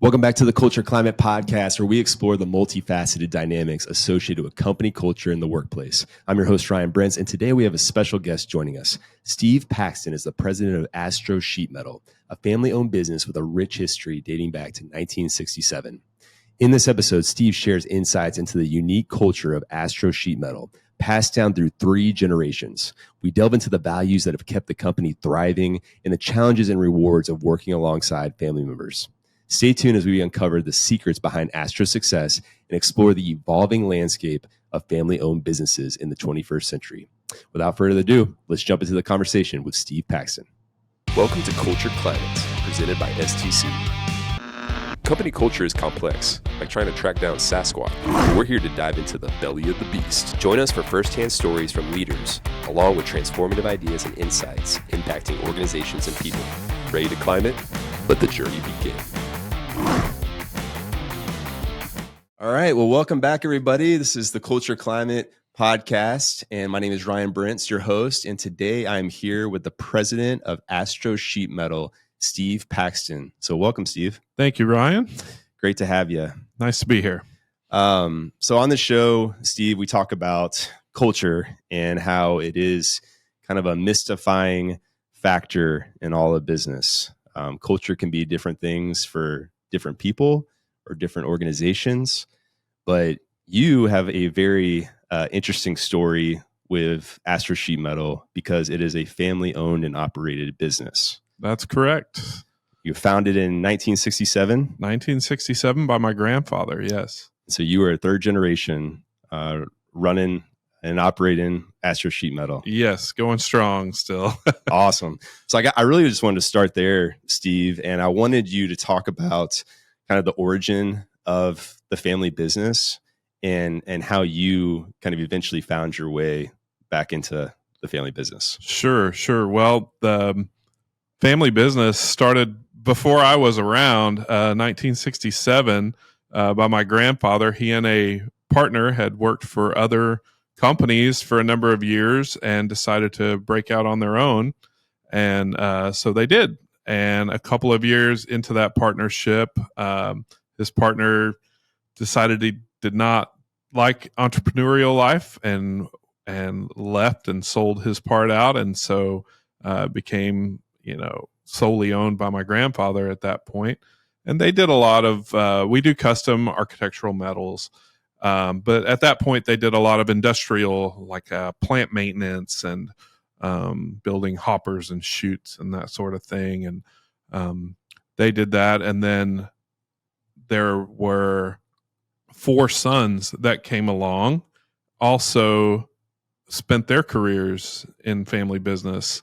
Welcome back to the Culture Climate Podcast, where we explore the multifaceted dynamics associated with company culture in the workplace. I'm your host, Ryan Brents, and today we have a special guest joining us. Steve Paxton is the president of Astro Sheet Metal, a family-owned business with a rich history dating back to 1967. In this episode, Steve shares insights into the unique culture of Astro Sheet Metal, passed down through 3 generations. We delve into the values that have kept the company thriving and the challenges and rewards of working alongside family members. Stay tuned as we uncover the secrets behind Astro's success and explore the evolving landscape of family-owned businesses in the 21st century. Without further ado, let's jump into the conversation with Steve Paxton. Welcome to Culture Climate, presented by STC. Company culture is complex, like trying to track down Sasquatch. But we're here to dive into the belly of the beast. Join us for firsthand stories from leaders, along with transformative ideas and insights impacting organizations and people. Ready to climb it? Let the journey begin. All right. Well, welcome back, everybody. This is the Culture Climate Podcast, and my name is Ryan Brents, your host. And today I'm here with the president of Astro Sheet Metal, Steve Paxton. So welcome, Steve. Thank you, Ryan. Great to have you. Nice to be here. So on the show, Steve, we talk about culture and how it is kind of a mystifying factor in all of business. Culture can be different things for different people or different organizations, but you have a very interesting story with Astro Sheet Metal because it is a family-owned and operated business. That's correct. You founded in 1967? 1967 by my grandfather, yes. So you were a third generation running and operating Astro Sheet Metal. Yes, going strong still. Awesome. So I really just wanted to start there, Steve, and I wanted you to talk about kind of the origin of the family business and how you kind of eventually found your way back into the family business. Sure. Well, the family business started before I was around, 1967, by my grandfather. He and a partner had worked for other companies for a number of years and decided to break out on their own. And so they did. And a couple of years into that partnership, his partner decided he did not like entrepreneurial life and left and sold his part out. And so became, solely owned by my grandfather at that point. And they did a lot of, we do custom architectural metals. But at that point, they did a lot of industrial, like plant maintenance and building hoppers and chutes and that sort of thing. And they did that. And then there were 4 sons that came along, also spent their careers in family business.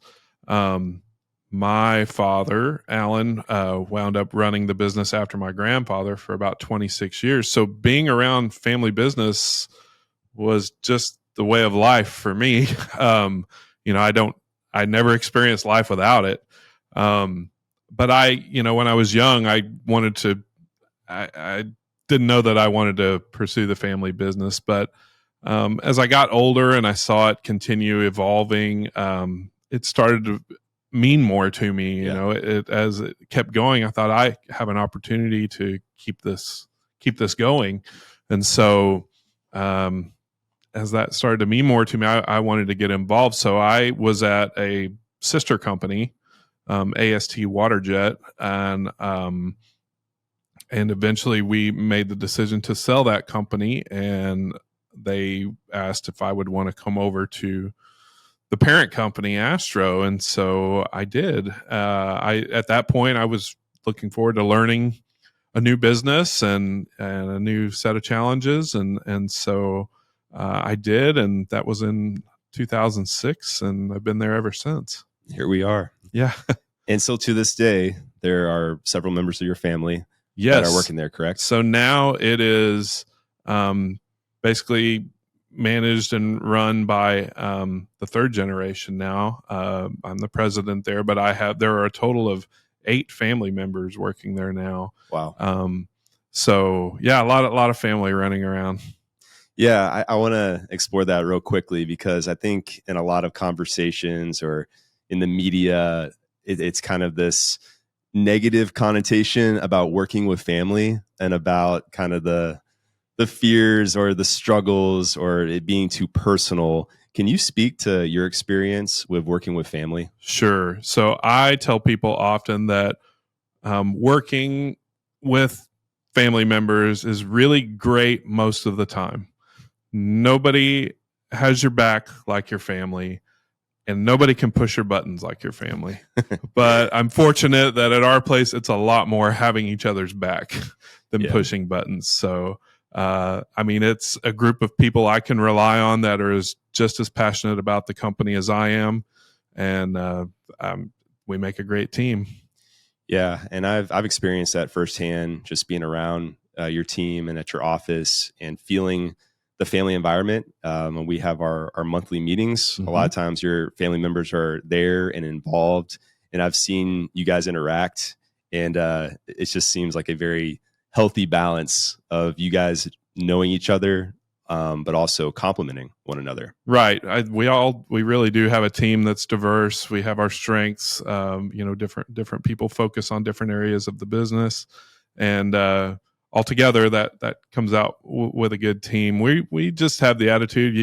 My father, Alan, wound up running the business after my grandfather for about 26 years. So being around family business was just the way of life for me. I never experienced life without it. But when I was young, I didn't know that I wanted to pursue the family business. But as I got older and I saw it continue evolving, it started to mean more to me. As it kept going, I thought I have an opportunity to keep this going. And so, as that started to mean more to me, I wanted to get involved. So I was at a sister company, AST Waterjet, and eventually we made the decision to sell that company, and they asked if I would want to come over to the parent company, Astro. And so I did. At that point, I was looking forward to learning a new business and a new set of challenges. And so I did, and that was in 2006, and I've been there ever since. Here we are. Yeah. And so to this day, there are several members of your family that are working there, correct? So now it is basically managed and run by the third generation now. I'm the president there, but there are a total of 8 family members working there now. Wow. So yeah, a lot of family running around. Yeah, I want to explore that real quickly because I think in a lot of conversations or in the media, it's kind of this negative connotation about working with family and about kind of the fears or the struggles or it being too personal. Can you speak to your experience with working with family? Sure. So I tell people often that working with family members is really great most of the time. Nobody has your back like your family, and nobody can push your buttons like your family. But I'm fortunate that at our place, it's a lot more having each other's back than pushing buttons. So, I mean, it's a group of people I can rely on that are just as passionate about the company as I am. And we make a great team. Yeah. And I've experienced that firsthand, just being around your team and at your office and feeling the family environment. When we have our monthly meetings, a lot of times your family members are there and involved. And I've seen you guys interact, and it just seems like a very healthy balance of you guys knowing each other, but also complimenting one another. Right. We really do have a team that's diverse. We have our strengths. Different people focus on different areas of the business, and altogether that comes out with a good team. We just have the attitude,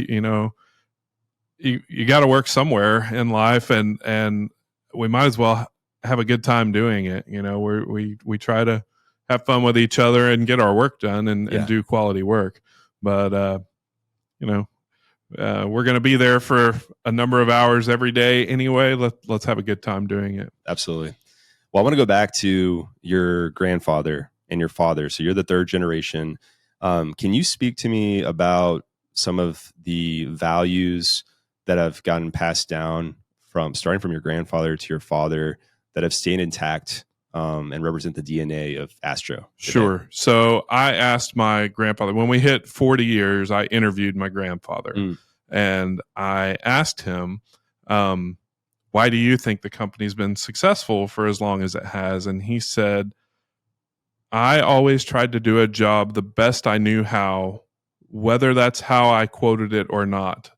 you got to work somewhere in life, and we might as well have a good time doing it. We try to have fun with each other and get our work done and do quality work. But we're going to be there for a number of hours every day anyway. Let's have a good time doing it. Absolutely. Well, I want to go back to your grandfather and your father. So you're the third generation. Can you speak to me about some of the values that have gotten passed down starting from your grandfather to your father that have stayed intact and represent the DNA of Astro today? Sure. So I asked my grandfather, when we hit 40 years, I interviewed my grandfather and I asked him, why do you think the company's been successful for as long as it has? And he said, I always tried to do a job the best I knew how, whether that's how I quoted it or not.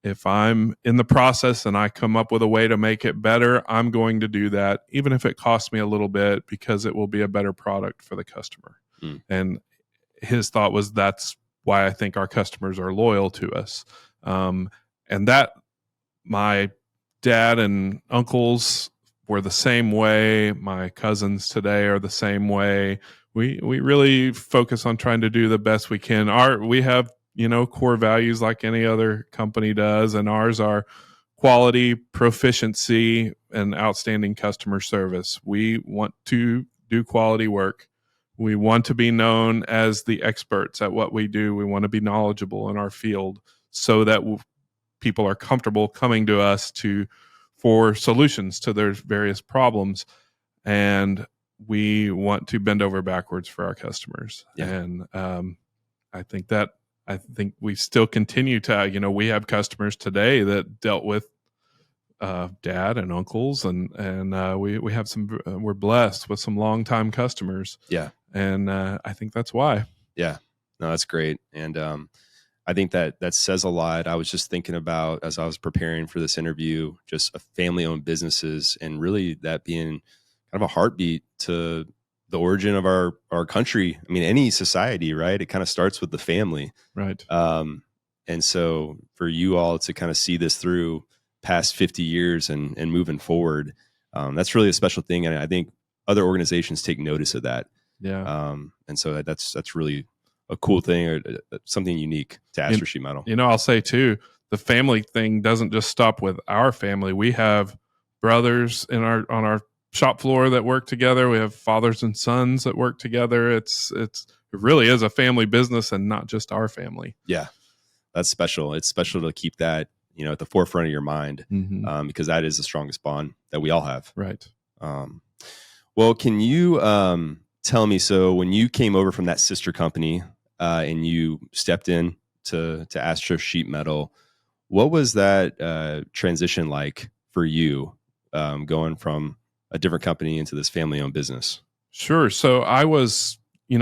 If I'm in the process and I come up with a way to make it better, I'm going to do that, even if it costs me a little bit, because it will be a better product for the customer. And his thought was, that's why I think our customers are loyal to us. And that my dad and uncles were the same way. My cousins today are the same way. We really focus on trying to do the best we can. We have core values like any other company does, and ours are quality, proficiency, and outstanding customer service. We want to do quality work. We want to be known as the experts at what we do. We want to be knowledgeable in our field so that people are comfortable coming to us for solutions to their various problems. And we want to bend over backwards for our customers. And I think we still continue to, we have customers today that dealt with dad and uncles, and we have we're blessed with some longtime customers. Yeah. And I think that's why. Yeah. No, that's great. And I think that says a lot. I was just thinking about, as I was preparing for this interview, just family-owned businesses, and really that being kind of a heartbeat to the origin of our country. I mean, any society, right? It kind of starts with the family. Right. And so for you all to kind of see this through past 50 years and moving forward, that's really a special thing. And I think other organizations take notice of that. Yeah. And so that's really a cool thing, or something unique to Astro Sheet Metal. I'll say too, the family thing doesn't just stop with our family. We have brothers on our shop floor that work together. We have fathers and sons that work together. It really is a family business and not just our family. Yeah, that's special. It's special to keep that, at the forefront of your mind, because that is the strongest bond that we all have. Right. Well, can you tell me, so when you came over from that sister company and you stepped in to Astro Sheet Metal, what was that transition like for you, going from a different company into this family-owned business? Sure. So I was,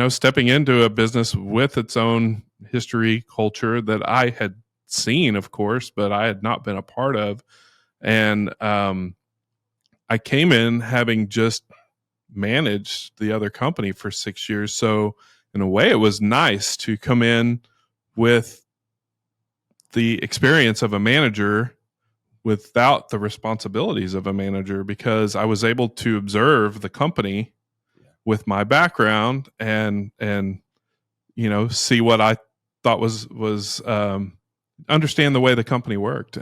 stepping into a business with its own history, culture that I had seen, of course, but I had not been a part of. And I came in having just managed the other company for 6 years. So in a way, it was nice to come in with the experience of a manager without the responsibilities of a manager, because I was able to observe the company with my background and see what I thought was understand the way the company worked.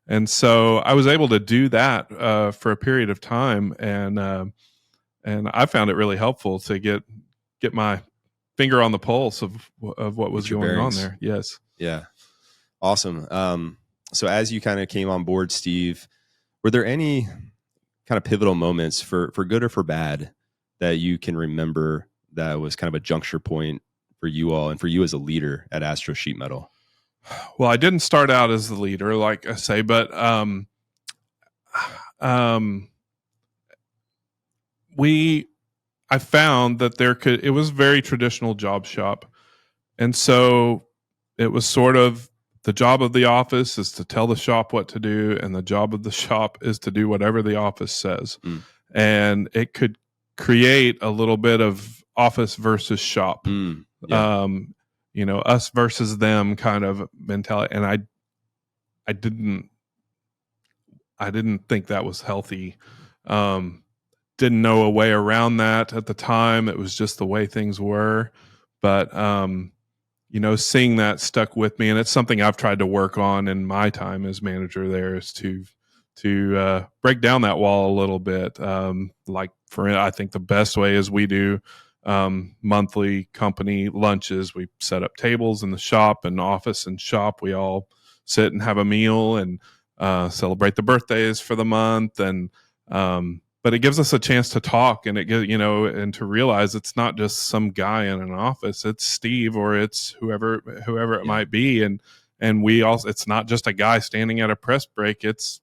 And so I was able to do that for a period of time, and I found it really helpful to get my finger on the pulse of what was going on there. Yes. Yeah. Awesome. So as you kind of came on board, Steve, were there any kind of pivotal moments for good or for bad that you can remember that was kind of a juncture point for you all and for you as a leader at Astro Sheet Metal? Well, I didn't start out as the leader, like I say, but I found that it was a very traditional job shop. And so it was sort of the job of the office is to tell the shop what to do, and the job of the shop is to do whatever the office says. And it could create a little bit of office versus shop, us versus them kind of mentality. And I didn't think that was healthy. Didn't know a way around that at the time. It was just the way things were. But, seeing that stuck with me. And it's something I've tried to work on in my time as manager there, is to break down that wall a little bit. I think the best way is we do monthly company lunches. We set up tables in the shop and office and shop. We all sit and have a meal and celebrate the birthdays for the month. And but it gives us a chance to talk, and and to realize it's not just some guy in an office. It's Steve, or it's whoever it might be. And we also, it's not just a guy standing at a press break. It's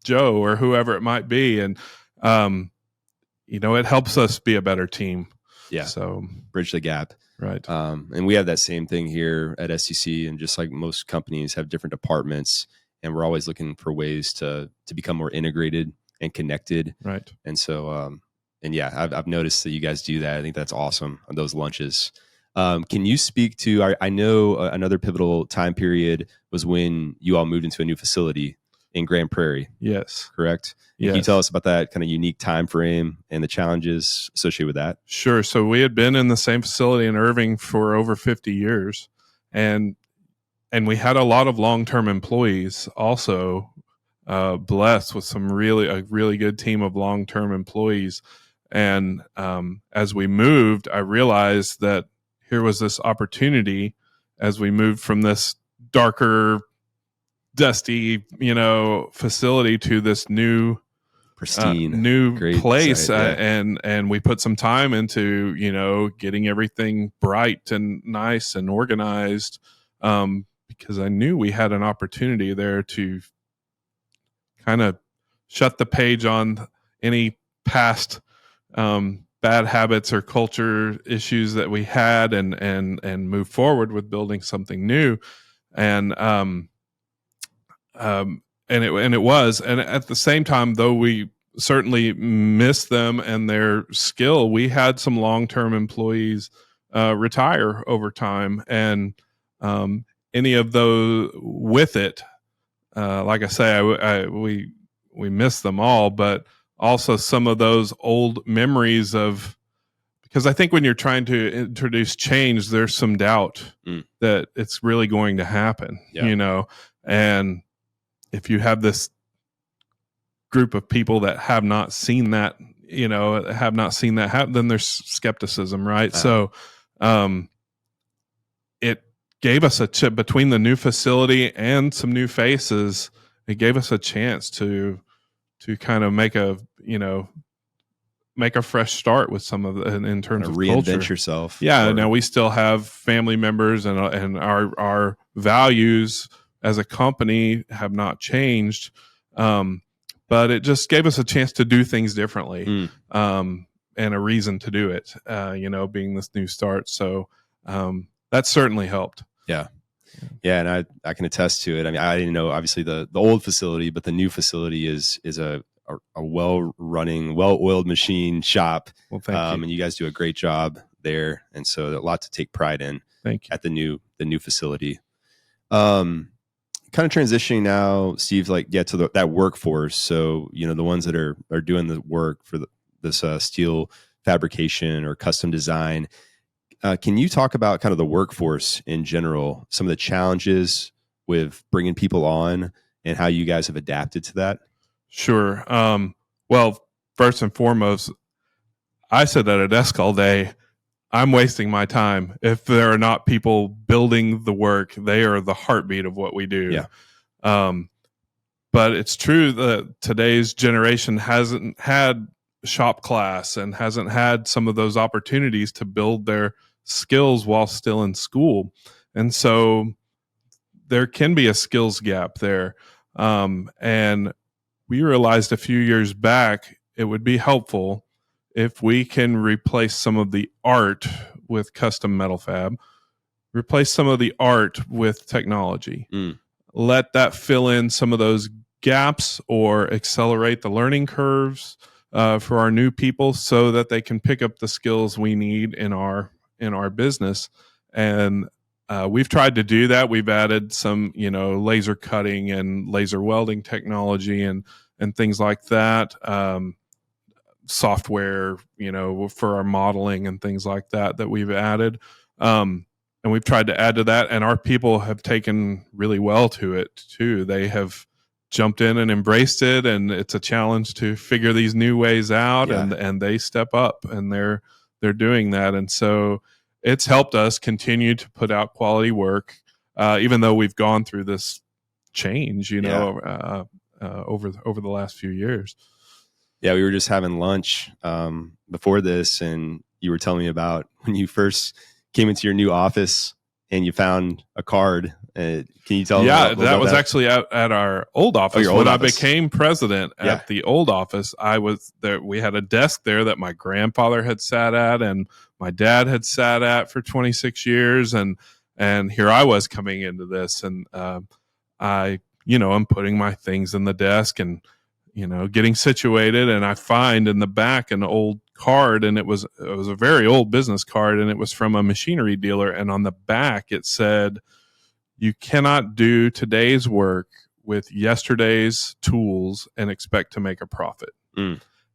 Joe or whoever it might be. And, it helps us be a better team. Yeah. So bridge the gap. Right. And we have that same thing here at SCC, and just like most companies have different departments, and we're always looking for ways to become more integrated and connected. Right. And so, I've noticed that you guys do that. I think that's awesome on those lunches. Can you speak to, I know another pivotal time period was when you all moved into a new facility in Grand Prairie. Yes. Correct? Yes. Can you tell us about that kind of unique time frame and the challenges associated with that? Sure. So we had been in the same facility in Irving for over 50 years. And we had a lot of long-term employees also, blessed with a really good team of long-term employees. And as we moved, I realized that here was this opportunity as we moved from this darker, dusty, facility to this new, pristine, new great place. site, yeah. And we put some time into, getting everything bright and nice and organized, because I knew we had an opportunity there to kind of shut the page on any past bad habits or culture issues that we had, and move forward with building something new. And it was, and at the same time, though we certainly missed them and their skill, we had some long-term employees retire over time, and any of those with it, like I say, we miss them all, but also some of those old memories of, because I think when you're trying to introduce change, there's some doubt that it's really going to happen, and if you have this group of people that have not seen that, happen, then there's skepticism, right? So it gave us between the new facility and some new faces, it gave us a chance to kind of make a fresh start with some of in terms of reinvent culture. Yourself. Yeah. Now we still have family members, and our values as a company have not changed. But it just gave us a chance to do things differently, and a reason to do it, being this new start. So that certainly helped. Yeah. Yeah. And I can attest to it. I mean, I didn't know, obviously, the old facility, but the new facility is a a well-running, well-oiled machine shop. Well, thank you. And you guys do a great job there. And so a lot to take pride in. Thank you. At the new facility. Kind of transitioning now, Steve, to that workforce. So, the ones that are doing the work for this steel fabrication or custom design. Can you talk about kind of the workforce in general, some of the challenges with bringing people on and how you guys have adapted to that? Sure. Well, first and foremost, I sit at a desk all day. I'm wasting my time. If there are not people building the work, they are the heartbeat of what we do. Yeah. But it's true that today's generation hasn't had shop class and hasn't had some of those opportunities to build their skills while still in school. And so there can be a skills gap there. And we realized a few years back, it would be helpful if we can replace some of the art with custom metal fab, replace some of the art with technology. Let that fill in some of those gaps or accelerate the learning curves for our new people so that they can pick up the skills we need in our business. And we've tried to do that. We've added some, laser cutting and laser welding technology and things like that. Software, for our modeling and things like that we've added. And we've tried to add to that. And our people have taken really well to it too. They have jumped in and embraced it. And it's a challenge to figure these new ways out. Yeah. And they step up and they're doing that. And so it's helped us continue to put out quality work, even though we've gone through this change, over the last few years. Yeah, we were just having lunch before this, and you were telling me about when you first came into your new office and you found a card. Can you tell me? Yeah, that was actually at our old office. When I became president at the old office, I was there. We had a desk there that my grandfather had sat at and my dad had sat at for 26 years. And here I was coming into this, and I'm putting my things in the desk and getting situated, and I find in the back an old card, and it was a very old business card, and it was from a machinery dealer, and on the back it said, "You cannot do today's work with yesterday's tools and expect to make a profit."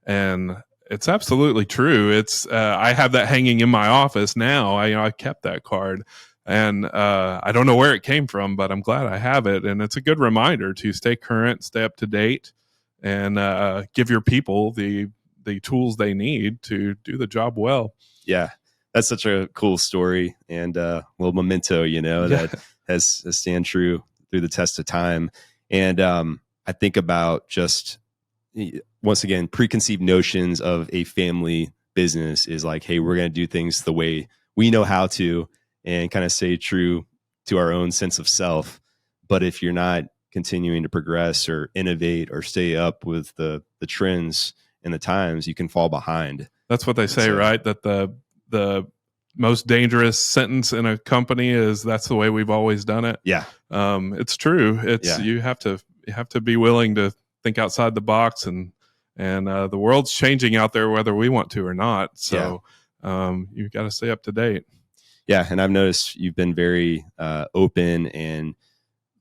And it's absolutely true. It's I have that hanging in my office now. I kept that card. And I don't know where it came from, but I'm glad I have it. And it's a good reminder to stay current, stay up to date, and give your people the tools they need to do the job well. Yeah, that's such a cool story and a little memento, that has stand true through the test of time. And I think about just, once again, preconceived notions of a family business is like, hey, we're going to do things the way we know how to and kind of stay true to our own sense of self. But if you're not continuing to progress or innovate or stay up with the trends and the times, you can fall behind. That's what they say, right? That the most dangerous sentence in a company is that's the way we've always done it. Yeah. It's true. You have to be willing to think outside the box, and the world's changing out there whether we want to or not. So you've got to stay up to date. Yeah. And I've noticed you've been very open and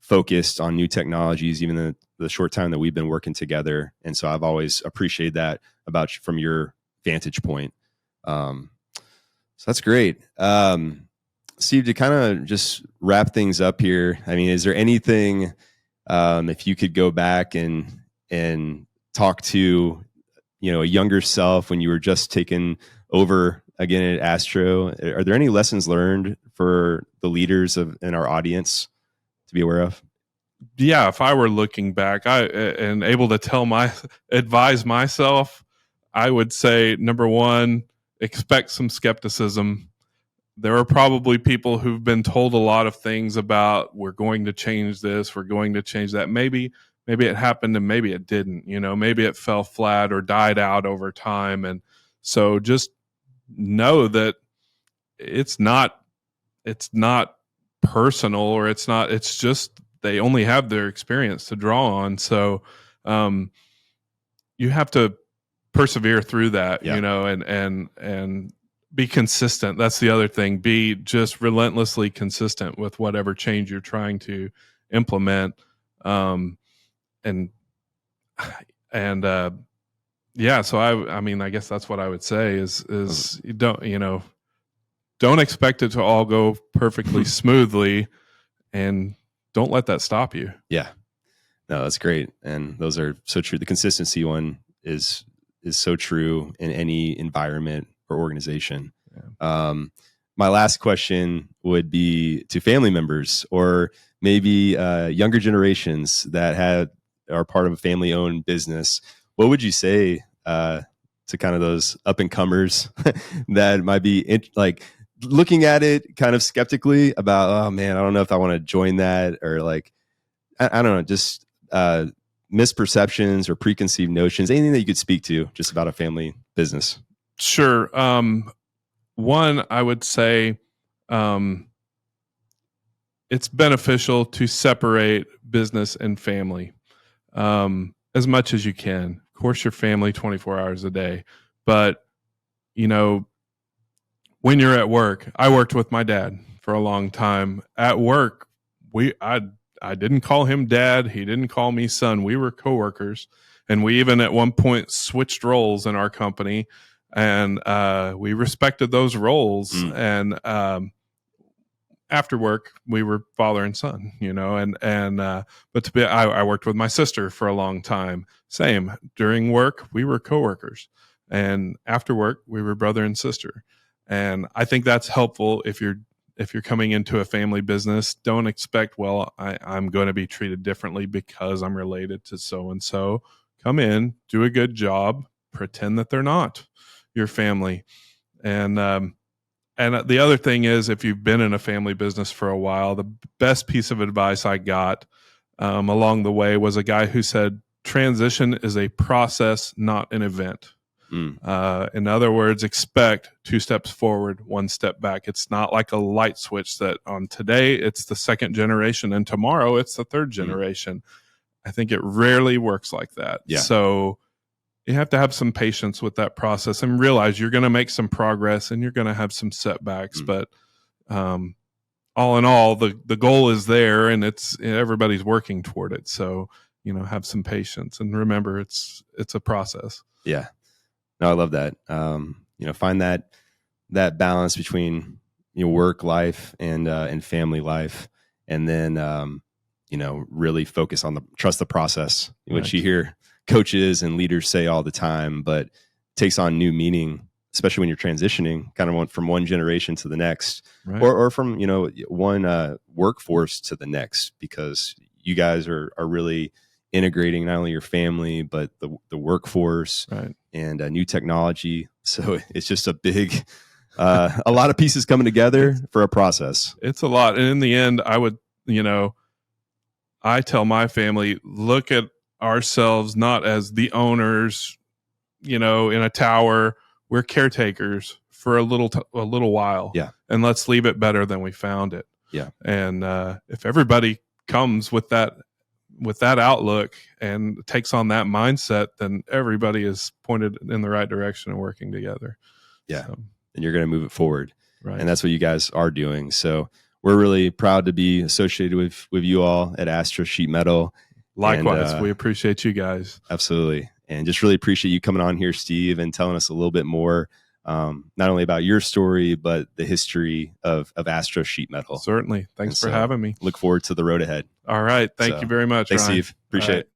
focused on new technologies, even the short time that we've been working together. And so I've always appreciated that about you from your vantage point. So that's great. Steve, to kind of just wrap things up here, I mean, is there anything, if you could go back and talk to, a younger self when you were just taking over again at Astro, are there any lessons learned for the leaders in our audience to be aware of? Yeah, if I were looking back and able to advise myself, I would say, number one, expect some skepticism. There are probably people who've been told a lot of things about, we're going to change this, we're going to change that. Maybe it happened and maybe it didn't, maybe it fell flat or died out over time. And so just know that it's not personal, or it's just, they only have their experience to draw on. So you have to persevere through that, Yeah. and be consistent. That's the other thing. Be just relentlessly consistent with whatever change you're trying to implement. And yeah, so I mean, I guess that's what I would say is you don't expect it to all go perfectly smoothly, and don't let that stop you. Yeah. No, that's great. And those are so true. The consistency one is so true in any environment or organization. Yeah. My last question would be to family members or maybe younger generations that are part of a family-owned business. What would you say to kind of those up-and-comers that might be like looking at it kind of skeptically about, oh man, I don't know if I want to join that, or like, I don't know, just misperceptions or preconceived notions, anything that you could speak to just about a family business? Sure. One, I would say it's beneficial to separate business and family as much as you can. Of course, your family 24 hours a day, but when you're at work, I worked with my dad for a long time. At work, I didn't call him dad. He didn't call me son. We were coworkers, and we even at one point switched roles in our company, and we respected those roles. And after work, we were father and son, but I worked with my sister for a long time. Same. During work, we were coworkers, and after work, we were brother and sister. And I think that's helpful if you're coming into a family business. Don't expect, well, I'm going to be treated differently because I'm related to so-and-so. Come in, do a good job, pretend that they're not your family. And the other thing is, if you've been in a family business for a while, the best piece of advice I got along the way was a guy who said, transition is a process, not an event. In other words, expect 2 steps forward, 1 step back. It's not like a light switch that on today it's the second generation and tomorrow it's the third generation. I think it rarely works like that. Yeah. So you have to have some patience with that process and realize you're going to make some progress and you're going to have some setbacks. But all in all, the goal is there, and everybody's working toward it. So have some patience and remember it's a process. Yeah. No, I love that. Find that balance between work life and family life, and then really focus on trust the process, which you hear coaches and leaders say all the time, but takes on new meaning, especially when you're transitioning, kind of from one generation to the next, or from one workforce to the next, because you guys are really integrating not only your family but the workforce, and new technology. So it's just a big a lot of pieces coming together for a process. It's a lot. And in the end, I tell my family, look at ourselves not as the owners, in a tower. We're caretakers for a little while. Yeah. And let's leave it better than we found it. Yeah. And if everybody comes with that outlook and takes on that mindset, then everybody is pointed in the right direction and working together. Yeah. So, and you're going to move it forward. Right. And that's what you guys are doing. So we're really proud to be associated with you all at Astro Sheet Metal. Likewise, we appreciate you guys. Absolutely. And just really appreciate you coming on here, Steve, and telling us a little bit more, not only about your story, but the history of Astro Sheet Metal. Certainly. Thanks for having me. Look forward to the road ahead. All right. Thank you very much, Thanks, Ryan. Steve. Appreciate it.